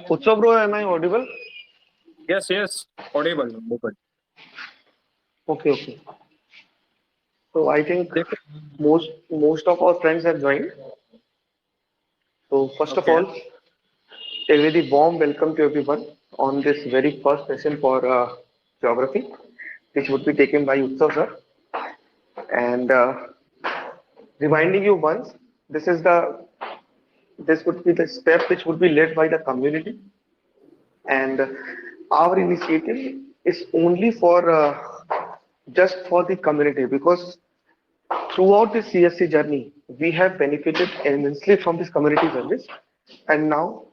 Utsav bro, am I audible? Yes, yes, audible. Audible. Okay, okay. So I think देखो, most of our friends have joined. So first of okay. all, a very warm welcome to everyone on this very first session for geography, which would be taken by Utsav sir. And reminding you once, this is the this would be the step which would be led by the community, and our initiative is only for just for the community because throughout this CSC journey, we have benefited immensely from this community service. And now,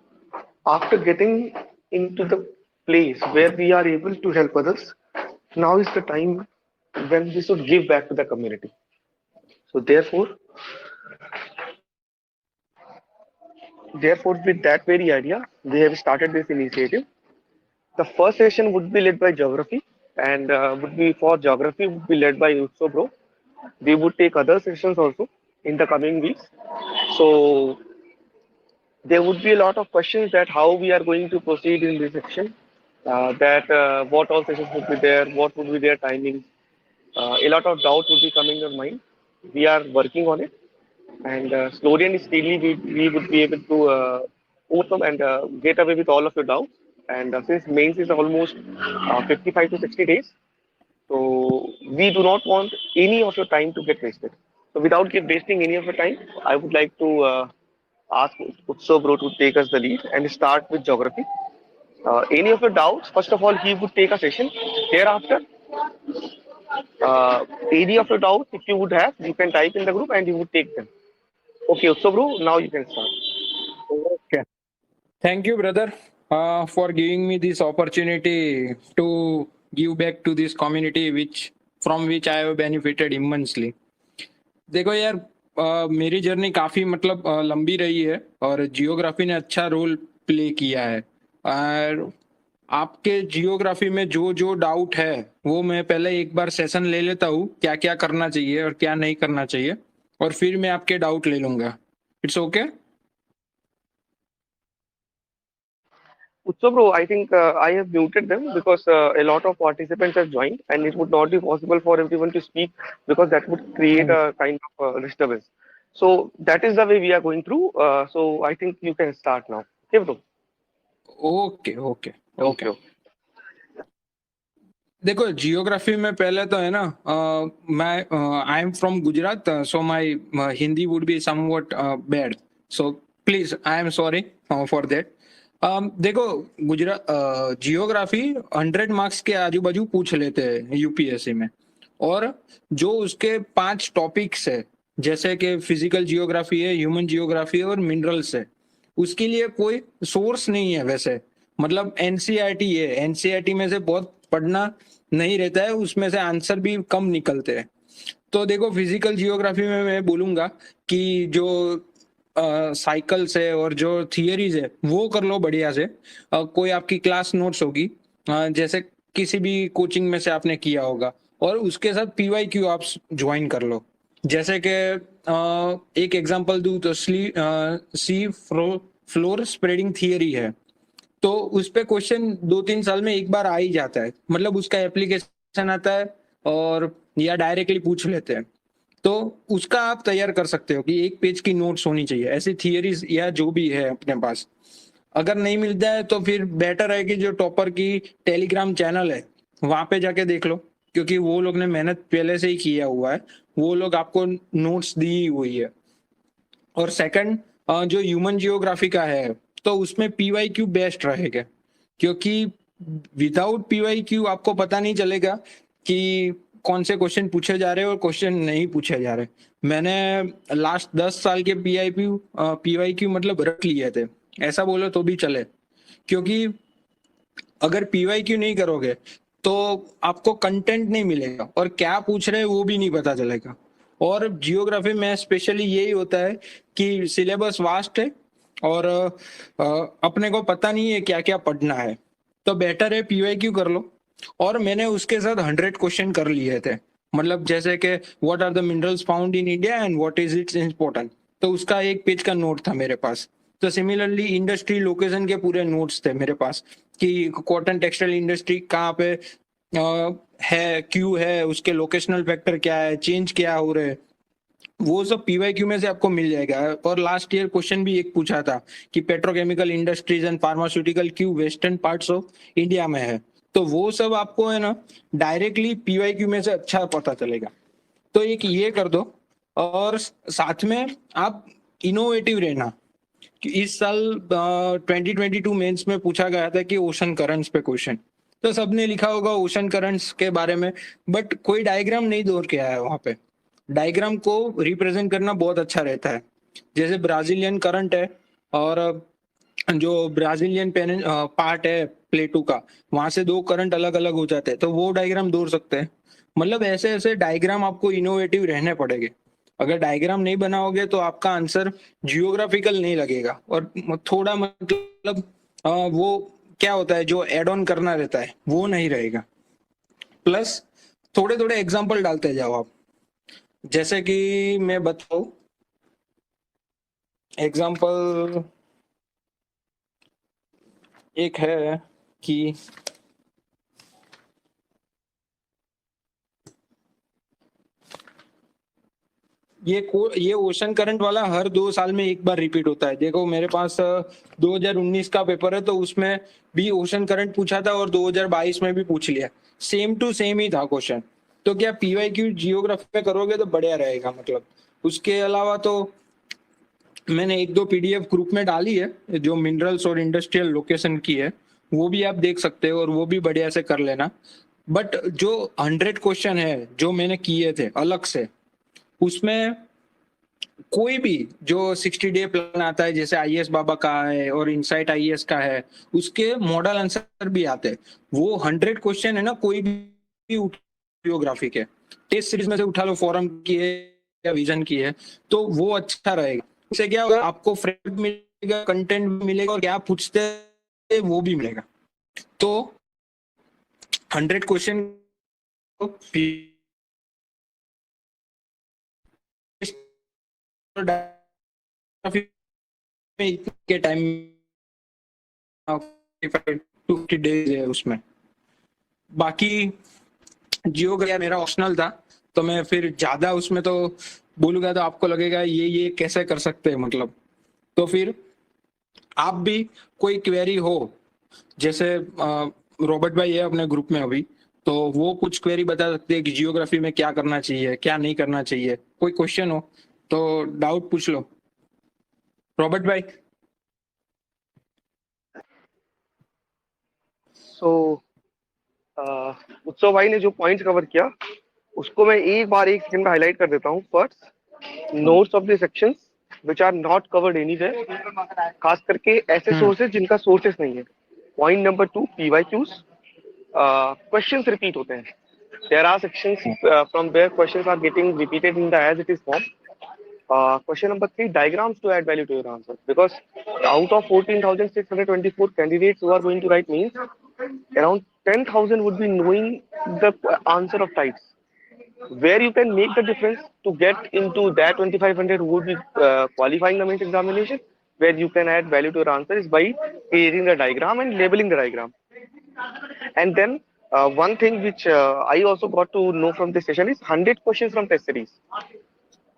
after getting into the place where we are able to help others, now is the time when we should give back to the community. So therefore, with that very idea, we have started this initiative. The first session would be led by geography, and would be for geography would be led by Utso Bro. We would take other sessions also in the coming weeks. So there would be a lot of questions that how we are going to proceed in this section, that what all sessions would be there, what would be their timings. A lot of doubt would be coming in your mind. We are working on it, and slowly and steadily we would be able to overcome and get away with all of your doubts. And since mains is almost 55 to 60 days, so we do not want any of your time to get wasted. So without wasting any of your time, I would like to ask Utsav bro to take us the lead and start with geography. Any of your doubts, first of all, he would take a session. Thereafter, any of your doubts, if you would have, you can type in the group and he would take them. Okay, Utsav bro, now you can start. Okay. Thank you, brother, for giving me this opportunity to give back to this community, which from which I have benefited immensely. देखो यार, मेरी journey काफी मतलब लंबी रही है और geography ने अच्छा रोल प्ले किया है। और आपके जियोग्राफी में जो जो डाउट है वो मैं पहले एक बार सेशन ले लेता हूँ, क्या क्या करना चाहिए और क्या नहीं करना चाहिए, और फिर मैं आपके डाउट ले लूंगा। It's okay? Utsav bro, I think I have muted them because a lot of participants have joined and it would not be possible for everyone to speak because that would create a kind of disturbance. So that is the way we are going through. So I think you can start now. Okay, bro. Okay okay okay. Okay, okay. देखो geography में पहले तो है ना, मैं I am from Gujarat, so my Hindi would be somewhat bad, so please I am sorry for that. देखो Gujarat geography 100 marks के आजू बाजू पूछ लेते हैं यूपीएससी में, और जो उसके 5 टॉपिक्स है जैसे कि फिजिकल जियोग्राफी है, ह्यूमन जियोग्राफी है और मिनरल्स है, उसके लिए कोई सोर्स नहीं है वैसे। मतलब एनसीईआरटी है, एनसीईआरटी में से बहुत पढ़ना नहीं रहता है, उसमें से आंसर भी कम निकलते हैं। तो देखो फिजिकल जियोग्राफी में मैं बोलूंगा कि जो साइकिल्स है और जो थियरीज है वो कर लो बढ़िया से। कोई आपकी क्लास नोट्स होगी, जैसे किसी भी कोचिंग में से आपने किया होगा, और उसके साथ पीवाईक्यू आप ज्वाइन कर लो। जैसे कि एक एग्जांपल दूं तो सी फ्लोर स्प्रेडिंग थियरी है, तो उस पे क्वेश्चन 2-3 साल में एक बार आ ही जाता है, मतलब उसका एप्लीकेशन आता है और या डायरेक्टली पूछ लेते हैं। तो उसका आप तैयार कर सकते हो कि 1 पेज की नोट्स होनी चाहिए, ऐसी थियरीज या जो भी है अपने पास। अगर नहीं मिलता है तो फिर बेटर है कि जो टॉपर की टेलीग्राम चैनल है वहां पे जाके देख लो, क्योंकि वो लोग ने मेहनत पहले से ही किया हुआ है, वो लोग आपको नोट्स दी हुई है। और सेकंड, जो ह्यूमन जियोग्राफी का है तो उसमें पीवाईक्यू बेस्ट रहेगा, क्योंकि विदाउट पीवाईक्यू आपको पता नहीं चलेगा कि कौन से क्वेश्चन पूछे जा रहे हैं और क्वेश्चन नहीं पूछे जा रहे। मैंने लास्ट 10 साल के पीवाईक्यू मतलब रख लिए थे, ऐसा बोलो तो भी चले, क्योंकि अगर पीवाईक्यू नहीं करोगे तो आपको कंटेंट नहीं मिलेगा और क्या पूछ रहे हैं वो भी नहीं पता चलेगा। और जियोग्राफी में स्पेशली यही होता है कि सिलेबस वास्ट है और अपने को पता नहीं है क्या क्या पढ़ना है, तो बेटर है पीवाईक्यू कर लो। और मैंने उसके साथ 100 क्वेश्चन कर लिए थे, मतलब जैसे कि what are the minerals found in India and what is its important, तो उसका 1 पेज का नोट था मेरे पास। तो सिमिलरली इंडस्ट्री लोकेशन के पूरे नोट्स थे मेरे पास कि कॉटन टेक्सटाइल इंडस्ट्री कहाँ पे है, क्यों है, उसके लोकेशनल फैक्टर क्या है, चेंज क्या हो रहे हैं, वो सब पीवाईक्यू में से आपको मिल जाएगा। और लास्ट ईयर क्वेश्चन भी एक पूछा था कि पेट्रोकेमिकल इंडस्ट्रीज एंड फार्मास्यूटिकल क्यों वेस्टर्न पार्ट्स ऑफ इंडिया में है, तो वो सब आपको है ना डायरेक्टली पीवाईक्यू में से अच्छा पता चलेगा। तो एक ये कर दो, और साथ में आप इनोवेटिव रहना कि इस साल 2022 मेंस में पूछा गया था कि ओशन करंट्स पे क्वेश्चन, तो सबने लिखा होगा ओशन करंट्स के बारे में, बट कोई डायग्राम नहीं दौड़ के आया वहां पे। डायग्राम को रिप्रेजेंट करना बहुत अच्छा रहता है। जैसे ब्राजीलियन करंट है, और जो ब्राजीलियन पार्ट है प्लेटू का, वहां से दो करंट अलग अलग हो जाते हैं, तो वो डायग्राम दौड़ सकते हैं। मतलब ऐसे ऐसे डायग्राम आपको इनोवेटिव रहने पड़ेंगे। अगर डायग्राम नहीं बनाओगे तो आपका आंसर जियोग्राफिकल नहीं लगेगा, और थोड़ा मतलब वो क्या होता है जो एड ऑन करना रहता है वो नहीं रहेगा। प्लस थोड़े थोड़े एग्जाम्पल डालते जाओ आप। जैसे कि मैं बताऊं एग्जाम्पल, एक है कि ये ओशन करंट वाला हर 2 साल में एक बार रिपीट होता है। देखो मेरे पास 2019 का पेपर है, तो उसमें भी ओशन करंट पूछा था और 2022 में भी पूछ लिया, सेम टू सेम ही था क्वेश्चन। तो क्या पीवाईक्यू जियोग्राफी में करोगे तो बढ़िया रहेगा। मतलब उसके अलावा तो मैंने एक दो पीडीएफ ग्रुप में डाली है जो मिनरल्स और इंडस्ट्रियल लोकेशन की है, वो भी आप देख सकते हो और वो भी बढ़िया से कर लेना। बट जो 100 क्वेश्चन है जो मैंने किए थे अलग से, उसमें कोई भी जो 60 डे प्लान आता है जैसे आईएएस बाबा का है और इनसाइट आईएएस का है, उसके मॉडल आंसर भी आते हैं। वो 100 क्वेश्चन है ना, कोई भी जियोग्राफी के टेस्ट सीरीज में से उठा लो, फॉरम की है या विजन की है, तो वो अच्छा रहेगा। इससे क्या होगा, आपको फ्रेम मिलेगा, कंटेंट भी मिलेगा, और क्या पूछते हैं वो भी मिलेगा। तो 100 क्वेश्चन के टाइम 50 डेज है उसमें। बाकी जियोग्राफी मेरा ऑप्शनल था, तो मैं फिर ज्यादा उसमें तो बोलूंगा तो आपको लगेगा ये कैसे कर सकते हैं मतलब। तो फिर आप भी कोई क्वेरी हो, जैसे रॉबर्ट भाई है अपने ग्रुप में अभी, तो वो कुछ क्वेरी बता सकते हैं कि जियोग्राफी में क्या करना चाहिए क्या नहीं करना चाहिए। कोई क्वेश्चन हो तो डाउट पूछ लो रॉबर्ट भाई। सो उत्सव भाई ने जो पॉइंट्स कवर किया उसको मैं एक बार एक सेकंड में हाईलाइट कर देता हूँ। First, notes of the sections which are not covered anywhere, खास करके ऐसे सोर्सेज जिनका सोर्सेस नहीं है। Point number 2, PYQs, questions repeat होते हैं। There are sections from where questions are getting repeated in the as it is form. Question number 3, diagrams to add value to your answer. Because out of 14,624 candidates who are going to write means, around 10,000 would be knowing the answer of types. Where you can make the difference to get into that 2,500 who would be qualifying the mains examination, where you can add value to your answer is by creating the diagram and labeling the diagram. And then one thing which I also got to know from this session is 100 questions from test series,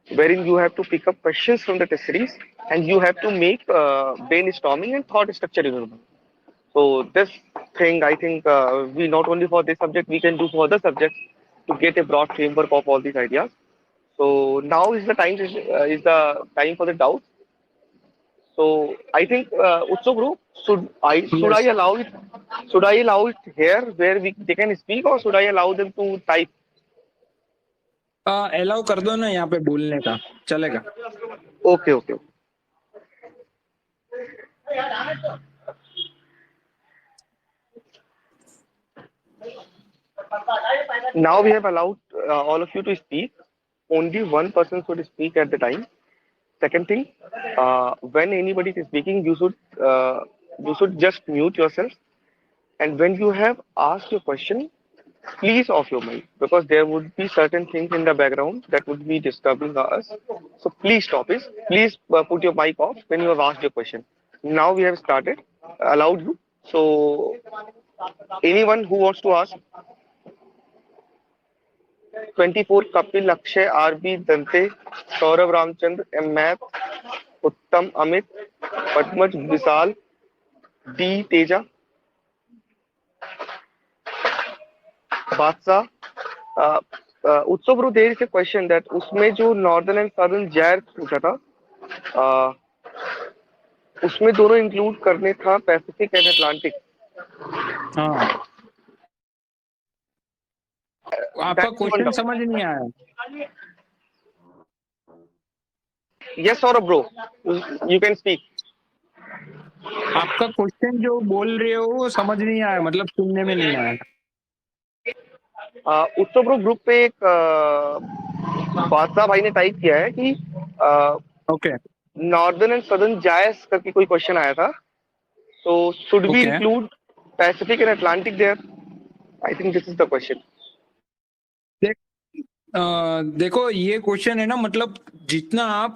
wherein you have to pick up questions from the test series and you have to make brainstorming and thought structure in your mind. So this thing, I think we not only for this subject, we can do for other subjects to get a broad framework of all these ideas. So now is the time for the doubts. So I think Utso group, should I yes, allow it? Should I allow it here where they can speak, or should I allow them to type? Allow कर दो ना यहाँ पे बोलने का, चलेगा। Okay, okay. Now we have allowed all of you to speak. Only one person should speak at the time. Second thing, when anybody is speaking, you should just mute yourself. And when you have asked your question, please off your mic because there would be certain things in the background that would be disturbing us. So please stop it. Please put your mic off when you have asked your question. Now we have started. Allowed you. So anyone who wants to ask, 24 Kapil, Akshay, RB, Dante, Saurav Ramchandra, M. Math, Uttam, Amit, Patmaj, Visal, D. Teja, Badshah Utsav bro there is a question that उसमें जो northern and southern जैर पूछा था उसमें दोनों include करने था Pacific and Atlantic हाँ, आपका दैट्स वन क्वेश्चन डाउट समझ नहीं आया। यस और ब्रो यू कैन स्पीक आपका क्वेश्चन जो बोल रहे हो वो समझ नहीं आया, मतलब सुनने में नहीं आया। उत्सव ब्रो ग्रुप पे एक बादशाह भाई ने टाइप किया है कि ओके नॉर्दर्न एंड सदर्न जायस करके कोई क्वेश्चन आया था तो should we okay. Include Pacific and Atlantic there I think this is the question देखो ये क्वेश्चन है ना, मतलब जितना आप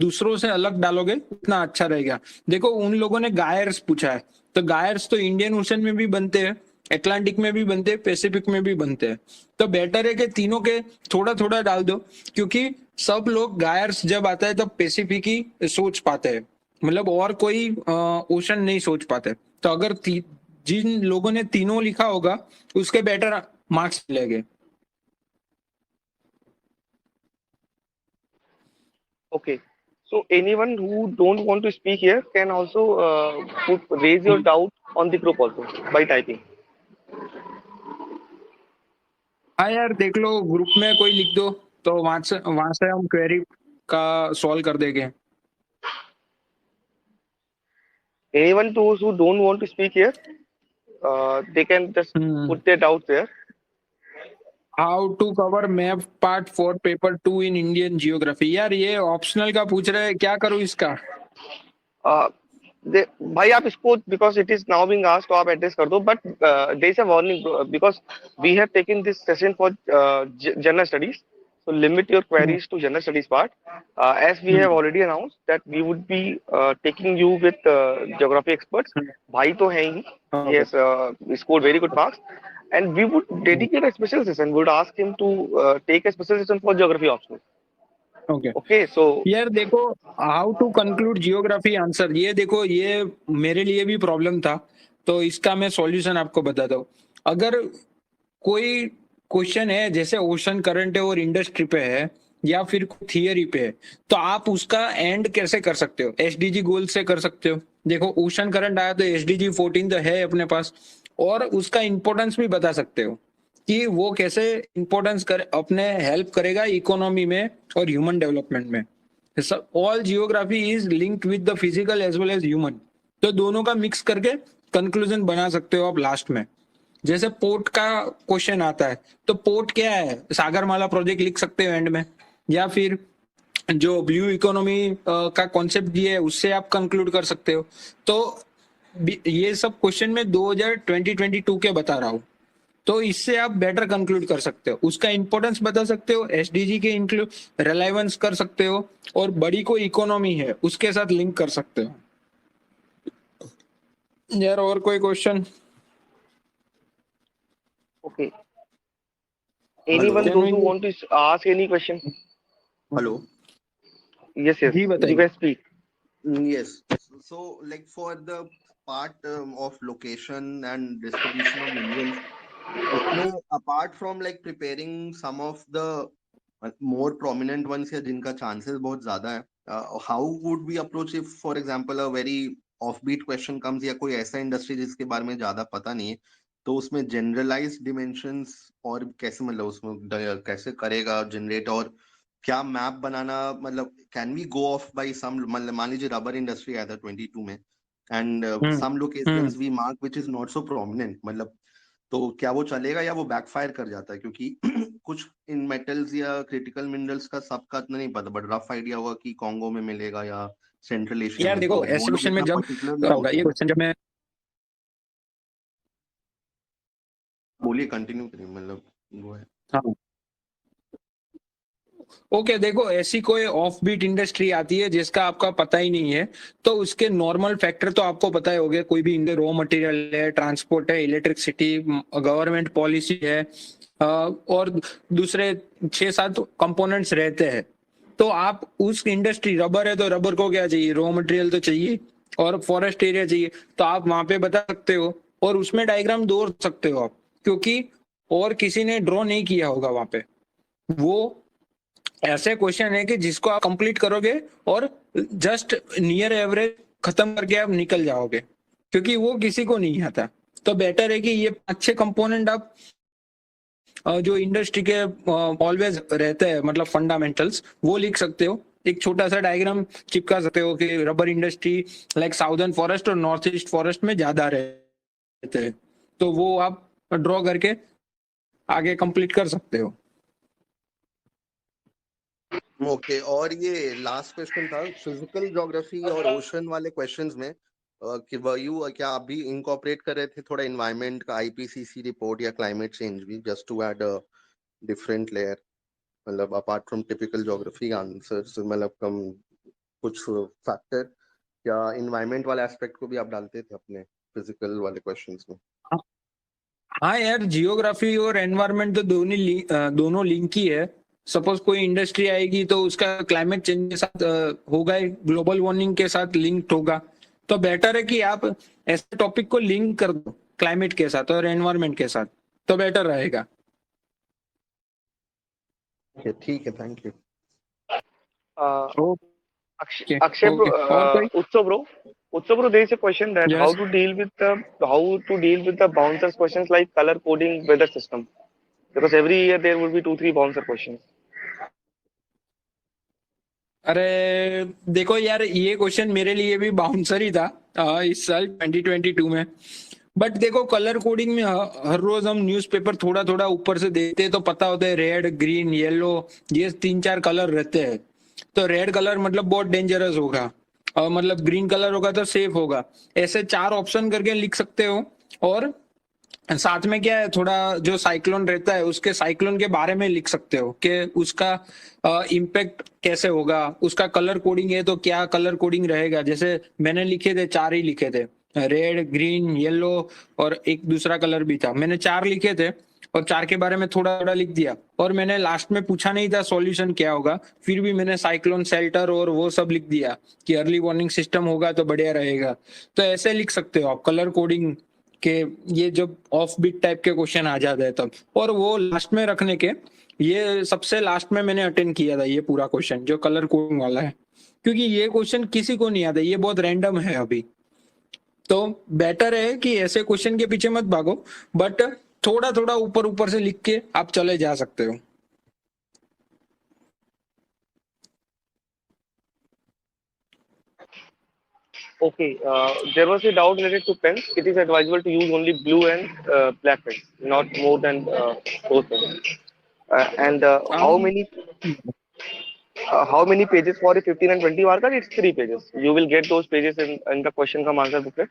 दूसरों से अलग डालोगे उतना अच्छा रहेगा। देखो उन लोगों ने गायर्स पूछा है, तो गायर्स तो इंडियन ओशन में भी बनते हैं, अटलांटिक में भी बनते हैं, पैसिफिक में भी बनते हैं। तो बेटर है कि तीनों के थोड़ा थोड़ा डाल दो, क्योंकि सब लोग गायर्स जब आता है तब पैसिफिक ही सोच पाते हैं, मतलब और कोई ओशन नहीं सोच पाते। तो अगर जिन लोगों ने तीनों लिखा होगा उसके बेटर मार्क्स मिलेंगे। Okay. So anyone who don't want to speak here can also raise your doubt on the group also by typing. हाँ यार, देख लो ग्रुप में कोई लिख दो तो वहां से हम क्वेरी का सॉल्व कर देंगे। Anyone those who don't want to speak here, they can just put their doubts there. How to cover map part 4 paper 2 in Indian geography. यार ये ऑप्शनल का पूछ रहे हैं, क्या करूँ इसका? Uh, भाई आप इसको because it is now being asked तो आप एड्रेस कर दो but there is a warning because we have taken this session for general studies so limit your queries to general studies part as we have already announced that we would be taking you with geography experts bhai to hai hi he has scored very good marks and we would dedicate a special session we would ask him to take a special session for geography optional okay okay so यार देखो, how to conclude geography answer, ये देखो ये मेरे लिए भी problem था, तो इसका मैं सॉल्यूशन आपको बताता हूँ। अगर कोई क्वेश्चन है जैसे ओशन करंट है और इंडस्ट्री पे है या फिर थियरी पे है, तो आप उसका एंड कैसे कर सकते हो? एसडीजी गोल से कर सकते हो। देखो ओशन करंट आया तो एसडीजी 14 तो है अपने पास, और उसका इंपॉर्टेंस भी बता सकते हो कि वो कैसे इंपॉर्टेंस करे, अपने हेल्प करेगा इकोनॉमी में और ह्यूमन डेवलपमेंट में। All geography is linked with the physical as well as human, तो दोनों का मिक्स करके कंक्लूजन बना सकते हो आप लास्ट में। जैसे पोर्ट का क्वेश्चन आता है तो पोर्ट क्या है, सागरमाला प्रोजेक्ट लिख सकते हो एंड में, या फिर जो ब्लू इकोनॉमी का कॉन्सेप्ट दिया है उससे आप कंक्लूड कर सकते हो। तो ये सब क्वेश्चन में 2022 के बता रहा हूँ, तो इससे आप बेटर कंक्लूड कर सकते हो, उसका इंपॉर्टेंस बता सकते हो, एसडीजी के इंक्लूड रिलेवेंस कर सकते हो, और बड़ी कोई इकोनॉमी है उसके साथ लिंक कर सकते हो। यार और कोई question? okay anyone Can those we- who want to ask any question Hello. yes जी you बताइए। can speak Yes. So, like for the part of location and distribution of minerals, उसमें apart from like preparing some of the more prominent ones या जिनका chances बहुत ज़्यादा है, how would we approach if, for example, a very offbeat question comes या कोई ऐसा industry जिसके बारे में ज़्यादा पता नहीं है, तो उसमें generalized dimensions और कैसे मतलब उसमें कैसे करेगा generate, और क्या मैप बनाना, मतलब can we go off by some, मतलब मान लीजिए रबर इंडस्ट्री आया था 22 में and some locations we mark which is not so prominent, मतलब तो क्या वो चलेगा या वो बैकफायर कर जाता है? क्योंकि कुछ इन मेटल्स या क्रिटिकल मिनरल्स का सबका इतना नहीं पता, बट रफ आइडिया होगा कि कॉन्गो में मिलेगा या सेंट्रल एशिया यार में, देखो तो ऐसे वो लोग क्वेश्चन में इतना जब पर्टिकुलरली होगा ये क्वेश्चन जब मैं बोलिए, कंटिन्यू करिए, मतलब वो है। हाँ ओके देखो, ऐसी कोई ऑफ बीट इंडस्ट्री आती है जिसका आपका पता ही नहीं है, तो उसके नॉर्मल फैक्टर तो आपको पता ही होंगे। कोई भी रॉ मटेरियल है, ट्रांसपोर्ट है, इलेक्ट्रिसिटी, गवर्नमेंट पॉलिसी है, और दूसरे 6-7 कंपोनेंट्स रहते हैं। तो आप उस इंडस्ट्री, रबर है तो रबर को क्या चाहिए, रॉ मटेरियल तो चाहिए, और फॉरेस्ट एरिया चाहिए, तो आप वहां पे बता सकते हो और उसमें डायग्राम दो सकते हो आप, क्योंकि और किसी ने ड्रॉ नहीं किया होगा वहां पे। वो ऐसे क्वेश्चन है कि जिसको आप कंप्लीट करोगे और जस्ट नियर एवरेज खत्म करके आप निकल जाओगे, क्योंकि वो किसी को नहीं आता। तो बेटर है कि ये 5-6 कंपोनेंट आप जो इंडस्ट्री के ऑलवेज रहते हैं, मतलब फंडामेंटल्स, वो लिख सकते हो। एक छोटा सा डायग्राम चिपका सकते हो कि rubber industry like southern forest और नॉर्थ ईस्ट फॉरेस्ट में ज्यादा रहते हैं, तो वो आप ड्रॉ करके आगे कंप्लीट कर सकते हो। ओके, और ये लास्ट क्वेश्चन था फिजिकल ज्योग्राफी और ओशन वाले क्वेश्चंस में, कि वह क्या आप भी इनकॉर्पोरेट कर रहे थे थोड़ा इन्वायरमेंट का, आईपीसीसी रिपोर्ट या क्लाइमेट चेंज भी, just to add a different layer, मतलब apart from typical geography answers, मतलब कम कुछ फैक्टर या इन्वायरमेंट वाले एस्पेक्ट को भी आप डालते थे अपने फिजिकल वाले क्वेश्चंस में? हाँ यार, जियोग्राफी और एनवायरनमेंट तो दोनों लिंक ही है। सपोज कोई इंडस्ट्री आएगी तो उसका क्लाइमेट चेंज के साथ होगा, ग्लोबल वार्मिंग के साथ लिंक्ड होगा। तो बेटर है कि आप ऐसे टॉपिक को लिंक कर दो क्लाइमेट के साथ और एनवायरनमेंट के साथ, तो बेटर रहेगा। ठीक है, thank you. Okay Akshay bro, okay, और कोई? Utsav bro, there is a question that how yes, to deal with the bouncers questions like color coding weather system, because every year there will be 2-3 bouncer questions. अरे देखो यार, ये question मेरे लिए भी bouncer ही था इस साल 2022 में। बट देखो, कलर कोडिंग में हर रोज हम न्यूज़पेपर थोड़ा थोड़ा ऊपर से देखते हैं तो पता होता है रेड, ग्रीन, येलो, ये 3-4 कलर रहते हैं। तो रेड कलर मतलब बहुत डेंजरस होगा, और मतलब ग्रीन कलर होगा तो सेफ होगा। ऐसे 4 ऑप्शन करके लिख सकते हो। और साथ में क्या है, थोड़ा जो साइक्लोन रहता है उसके साइक्लोन के बारे में लिख सकते हो कि उसका इम्पैक्ट कैसे होगा, उसका कलर कोडिंग है तो क्या कलर कोडिंग रहेगा। जैसे मैंने लिखे थे, 4 ही लिखे थे, रेड, ग्रीन, येलो, और एक दूसरा कलर भी था। मैंने 4 लिखे थे और 4 के बारे में थोड़ा थोड़ा लिख दिया, और मैंने लास्ट में पूछा नहीं था सॉल्यूशन क्या होगा, फिर भी मैंने साइक्लोन शेल्टर और वो सब लिख दिया कि अर्ली वार्निंग सिस्टम होगा तो बढ़िया रहेगा। तो ऐसे लिख सकते हो आप कलर कोडिंग के, ये जब ऑफ बीट टाइप के क्वेश्चन आ जाते हैं तब। और वो लास्ट में रखने के, ये सबसे लास्ट में मैंने अटेंड किया था ये पूरा क्वेश्चन जो कलर कोडिंग वाला है, क्योंकि ये क्वेश्चन किसी को नहीं आता, ये बहुत रैंडम है अभी। तो बेटर है कि ऐसे क्वेश्चन के पीछे मत भागो, बट थोड़ा थोड़ा ऊपर ऊपर से लिख के आप चले जा सकते हो। Okay, there was a doubt related to pens. It is advisable to use only blue and black pens, not more than those pens. And how many pages for a 15 and 20 marker? It's 3 pages. You will get those pages in the question come answer booklet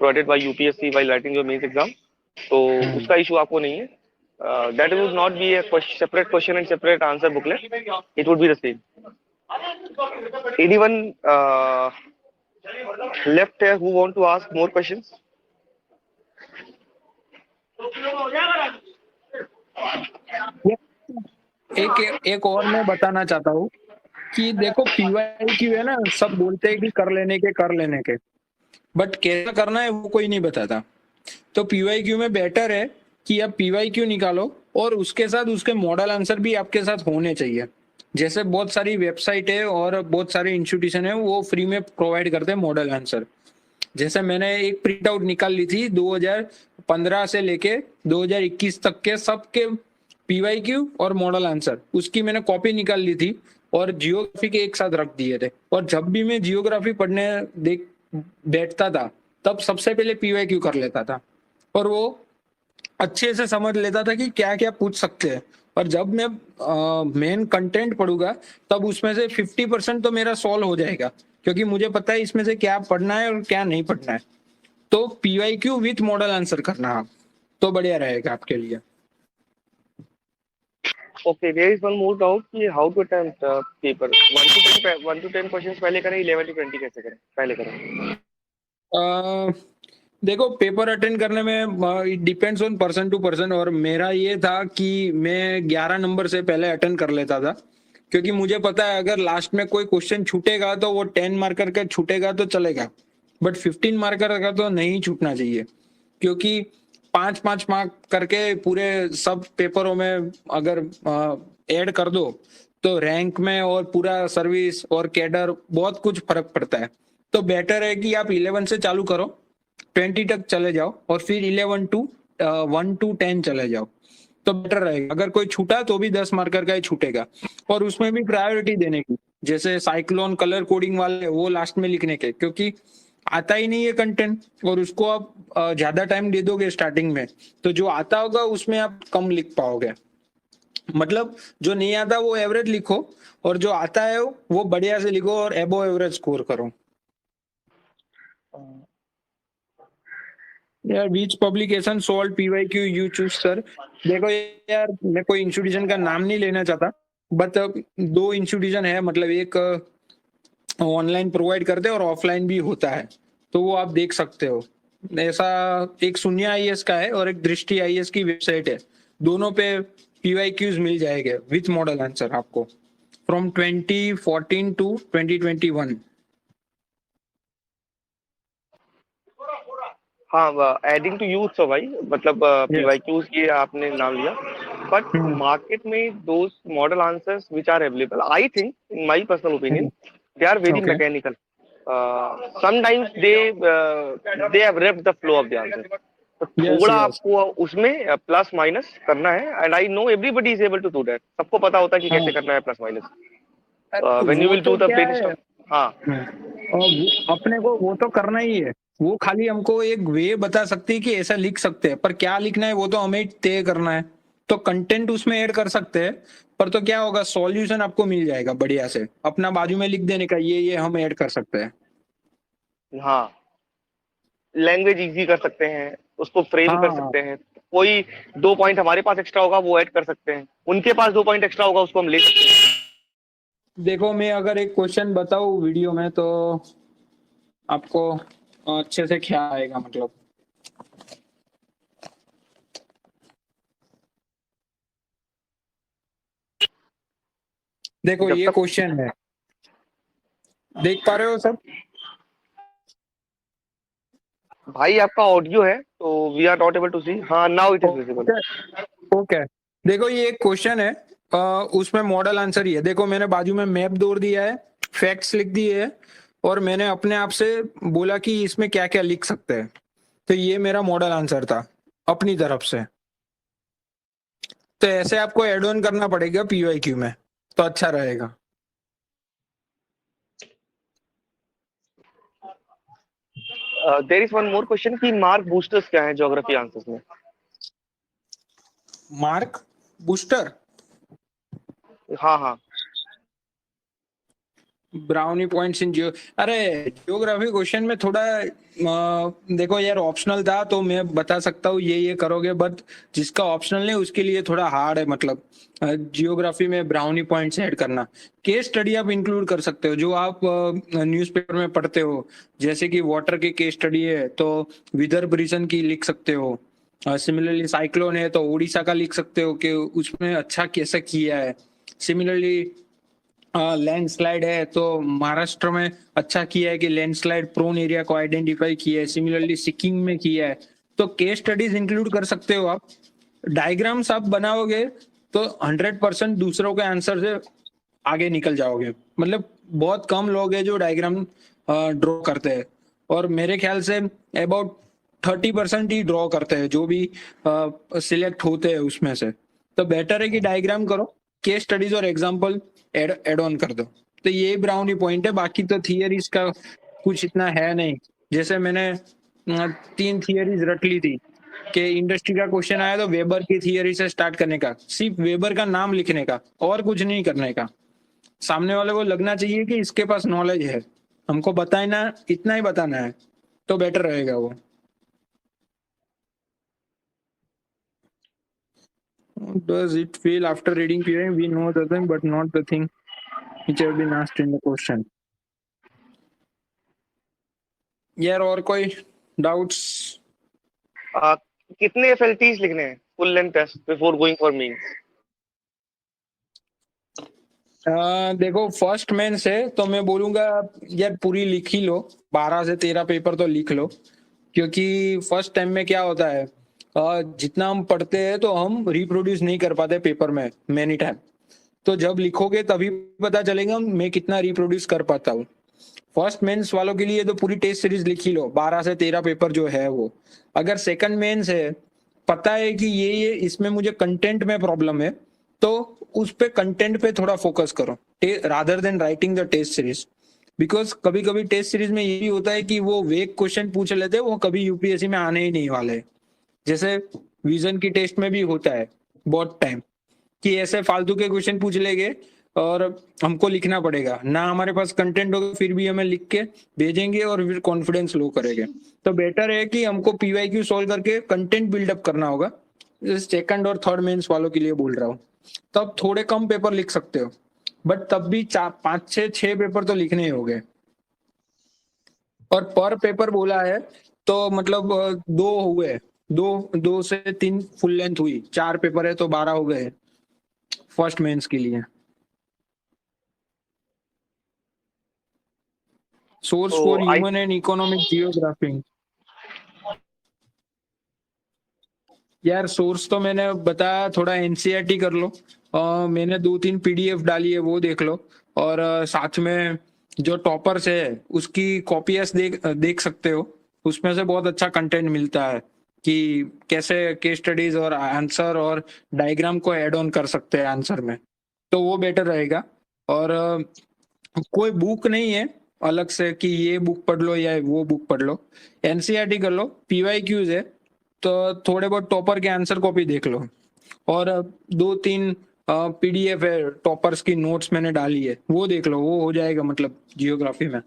provided by UPSC while writing your mains exam. तो उसका issue आपको नहीं है. That would not be a separate question and separate answer booklet. It would be the same. Anyone left here who want to ask more questions? एक और मैं बताना चाहता हूँ कि देखो, पीवाईक्यू है ना, सब बोलते हैं कि कर लेने के, बट कैसा करना है वो कोई नहीं बताता। तो पीवाईक्यू में बेटर है कि आप पीवाईक्यू निकालो और उसके साथ उसके मॉडल आंसर भी आपके साथ होने चाहिए। जैसे बहुत सारी वेबसाइट है और बहुत सारे इंस्टीट्यूशन है, वो फ्री में प्रोवाइड करते हैं मॉडल आंसर। जैसे मैंने एक प्रिंट आउट निकाल ली थी 2015 से लेके 2021 तक के सबके पीवाईक्यू और मॉडल आंसर, उसकी मैंने कॉपी निकाल ली थी और जियोग्राफी के एक साथ रख दिए थे। और जब भी मैं जियोग्राफी पढ़ने बैठता था तब सबसे पहले पीवाईक्यू कर लेता था, और वो अच्छे से समझ लेता था कि क्या क्या पूछ सकते हैं। और जब मैं मेन कंटेंट पढ़ूंगा तब उसमें से 50% तो मेरा सॉल्व हो जाएगा, क्योंकि मुझे पता है इसमें से क्या पढ़ना है और क्या नहीं पढ़ना है। तो पीवाईक्यू विथ मॉडल आंसर करना आप। तो बढ़िया रहेगा आपके लिए। Okay, there is one more doubt कि how to attempt paper 1 to 10 questions पहले करें, 11 to 20 कैसे करें, पहले करें। अ, देखो पेपर अटेंड करने में it depends on person to person, और मेरा ये था कि मैं 11 नंबर से पहले अटेंड कर लेता था, क्योंकि मुझे पता है अगर लास्ट में कोई क्वेश्चन छूटेगा तो वो 10 मार्कर का छूटेगा तो चलेगा, बट 15 मार्कर का तो नहीं छूटना चाहिए, क्योंकि 5-5 मार्क करके पूरे सब पेपरों में अगर ऐड कर दो तो रैंक में और पूरा सर्विस और कैडर बहुत कुछ फर्क पड़ता है। तो बेटर है कि आप 11 से चालू करो, 20 तक चले जाओ और फिर 1 to 10 चले जाओ, तो बेटर रहेगा। अगर कोई छूटा तो भी 10 मार्कर का ही छूटेगा, और उसमें भी प्रायोरिटी देने की, जैसे साइक्लोन कलर कोडिंग वाले वो लास्ट में लिखने के, क्योंकि आता ही नहीं है कंटेंट और उसको आप ज्यादा टाइम दे दोगे स्टार्टिंग में, तो जो आता होगा उसमें आप कम लिख पाओगे। मतलब जो नहीं आता वो एवरेज लिखो, और जो आता है वो बढ़िया से लिखो और एबो एवरेज स्कोर करो। यार बीच publication solve PYQ you choose sir. देखो यार, मैं कोई इंस्टीट्यूशन का नाम नहीं लेना चाहता, बट 2 इंस्टीट्यूशन है, मतलब एक ऑनलाइन प्रोवाइड करते हैं और ऑफलाइन भी होता है, तो वो आप देख सकते हो। ऐसा एक शून्य आईएएस का है और एक दृष्टि आईएएस की वेबसाइट है, दोनों पे पीवाईक्यूज मिल जाएंगे विथ मॉडल आंसर आपको फ्रॉम 2014 टू 2021। हाँ, एडिंग टू यूथ सो भाई, मतलब यस। PYQs ये आपने नाम लिया, बट मार्केट में those model answers which are available, I think in my personal opinion they are very okay. Mechanical. Sometimes they have wrapped the flow of the answer, तो yes थोड़ा yes. आपको उसमें plus minus करना है, and I know everybody is able to do that, सबको पता होता है कि कैसे हाँ, करना है प्लस माइनस। अरे व्हेन यू वो विल डू तो द क्या है। ब्रेनस्टॉर्म। हाँ, और अपने को वो तो करना ही है, वो खाली हमको एक वे बता सकती है कि ऐसा लिख सकते हैं, पर क्या लिखना है वो तो हमें तय करना है। तो कंटेंट उसमें ऐड कर सकते हैं, पर तो क्या होगा, सॉल्यूशन आपको मिल जाएगा बढ़िया से, अपना बाजू में लिख देने का ये हम ऐड कर सकते हैं। हाँ, लैंग्वेज इजी कर सकते हैं, उसको फ्रेम कर हाँ सकते हैं, कोई 2 पॉइंट हमारे पास एक्स्ट्रा होगा वो ऐड कर सकते हैं, उनके पास 2 पॉइंट एक्स्ट्रा होगा उसको हम ले सकते हैं। देखो, मैं अगर एक क्वेश्चन बताऊं वीडियो में तो आपको अच्छे से ख्याल आएगा, मतलब देखो जब ये तक क्वेश्चन है, देख पा रहे हो सब? भाई आपका ऑडियो है तो we are not able to see. हाँ, now it is visible. Okay. Okay. देखो ये एक क्वेश्चन है, उसमें मॉडल आंसर ही है। देखो मैंने बाजू में मैप दौड़ दिया है, फैक्ट्स लिख दिए है, और मैंने अपने आप से बोला कि इसमें क्या क्या लिख सकते हैं, तो ये मेरा मॉडल आंसर था अपनी तरफ से। तो ऐसे आपको एड ऑन करना पड़ेगा पीवाईक्यू में, तो अच्छा रहेगा। There is one more question कि मार्क बूस्टर्स क्या है ज्योग्राफी आंसर्स में। मार्क बूस्टर, हाँ हाँ। ब्राउनी पॉइंट्स इन जियो, अरे जियोग्राफी क्वेश्चन में थोड़ा देखो यार, ऑप्शनल था तो मैं बता सकता हूँ ये करोगे, बट जिसका ऑप्शनल नहीं उसके लिए थोड़ा हार्ड है, मतलब जियोग्राफी में ब्राउनी पॉइंट्स ऐड करना। केस स्टडी आप इंक्लूड कर सकते हो जो आप न्यूज़पेपर में पढ़ते हो, जैसे कि वाटर की केस स्टडी है तो विदर्भ रीजन की लिख सकते हो। सिमिलरली साइक्लोन है तो उड़ीसा का लिख सकते हो कि उसमें अच्छा कैसा किया है। सिमिलरली लैंडस्लाइड है तो महाराष्ट्र में अच्छा किया है कि लैंडस्लाइड प्रोन एरिया को आइडेंटिफाई किया है, सिमिलरली सिक्किम में किया है। तो केस स्टडीज इंक्लूड कर सकते हो आप। डायग्राम्स आप बनाओगे तो 100% दूसरों के आंसर से आगे निकल जाओगे। मतलब बहुत कम लोग हैं जो डायग्राम ड्रॉ करते हैं, और मेरे ख्याल से अबाउट 30% ही ड्रॉ करते हैं जो भी सिलेक्ट होते हैं उसमें से। तो बेटर है कि डायग्राम करो, केस स्टडीज और एग्जांपल एड ऑन कर दो। तो ये ब्राउनी पॉइंट है, बाकी तो थियरीज का कुछ इतना है नहीं। जैसे मैंने 3 थियरीज रट ली थी कि इंडस्ट्री का क्वेश्चन आया तो वेबर की थियरी से स्टार्ट करने का, सिर्फ वेबर का नाम लिखने का और कुछ नहीं करने का। सामने वाले को लगना चाहिए कि इसके पास नॉलेज है, हमको बताना इतना ही बताना है, तो बेटर रहेगा वो। Does it feel after reading PY? We know the thing, but not the thing which have been asked in the question. यार और कोई डाउट्स? कितने FLTs लिखने हैं full length test before going for mains? देखो first mains है तो मैं बोलूंगा यार पूरी लिख ही लो, 12 से 13 पेपर तो लिख लो, क्योंकि फर्स्ट टाइम में क्या होता है, जितना हम पढ़ते हैं तो हम रिप्रोड्यूस नहीं कर पाते पेपर में मेनी टाइम। तो जब लिखोगे तभी पता चलेगा मैं कितना रिप्रोड्यूस कर पाता हूँ। फर्स्ट मेंस वालों के लिए तो पूरी टेस्ट सीरीज लिख ही लो, 12 से 13 पेपर जो है वो। अगर सेकंड मेंस है, पता है कि ये इसमें मुझे कंटेंट में प्रॉब्लम है, तो उस पे कंटेंट पे थोड़ा फोकस करो rather than writing the test series. Because कभी कभी टेस्ट सीरीज में ये भी होता है कि वो वेग क्वेश्चन पूछ लेते हैं, वो कभी यूपीएससी में आने ही नहीं वाले। जैसे विजन की टेस्ट में भी होता है बहुत टाइम कि ऐसे फालतू के क्वेश्चन पूछ लेंगे और हमको लिखना पड़ेगा ना, हमारे पास कंटेंट होगा फिर भी हमें लिख के भेजेंगे और फिर कॉन्फिडेंस लो करेंगे। तो बेटर है कि हमको पीवाईक्यू सॉल्व करके कंटेंट बिल्डअप करना होगा। सेकंड और थर्ड मेंस वालों के लिए बोल रहा हूँ, तब थोड़े कम पेपर लिख सकते हो, बट तब भी 5 6 पेपर तो लिखने ही होंगे। और पर पेपर बोला है तो मतलब 2 हुए, 2 से 3 फुल लेंथ हुई, 4 पेपर है तो 12 हो गए फर्स्ट मेंस के लिए। सोर्स तो for I human and economic geography. यार सोर्स तो मैंने बताया, थोड़ा एनसीईआरटी कर लो, मैंने 2 3 पीडीएफ डाली है वो देख लो, और साथ में जो टॉपर्स है उसकी कॉपीज देख सकते हो, उसमें से बहुत अच्छा कंटेंट मिलता है कि कैसे केस स्टडीज और आंसर और डायग्राम को ऐड ऑन कर सकते हैं आंसर में, तो वो बेटर रहेगा। और कोई बुक नहीं है अलग से कि ये बुक पढ़ लो या वो बुक पढ़ लो, एनसीईआरटी कर लो, पीवाईक्यूज है तो थोड़े बहुत टॉपर के आंसर कॉपी देख लो, और 2 3 पीडीएफ है टॉपर्स की नोट्स मैंने डाली है वो देख लो, वो हो जाएगा मतलब जियोग्राफी में।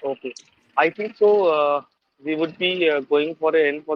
Okay. I think so. We would be going for an end for